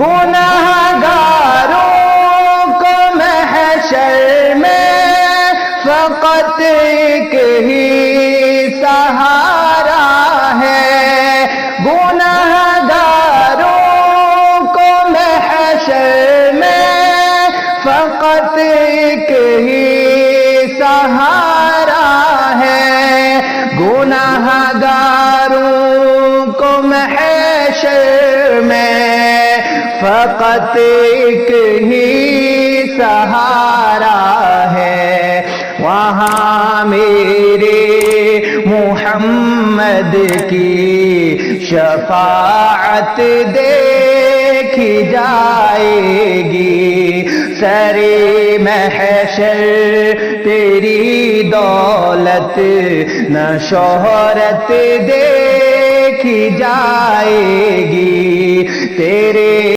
گناہگاروں کو محشر میں فقط ایک ہی سہارا ہے، گناہگاروں کو محشر میں فقط ایک ہی سہارا ہے، گناہگاروں کو محشر میں فقط ایک ہی سہارا ہے۔ وہاں میرے محمد کی شفاعت دیکھی جائے گی، سرے محشر تیری دولت نہ شہرت دیکھی جائے گی، تیرے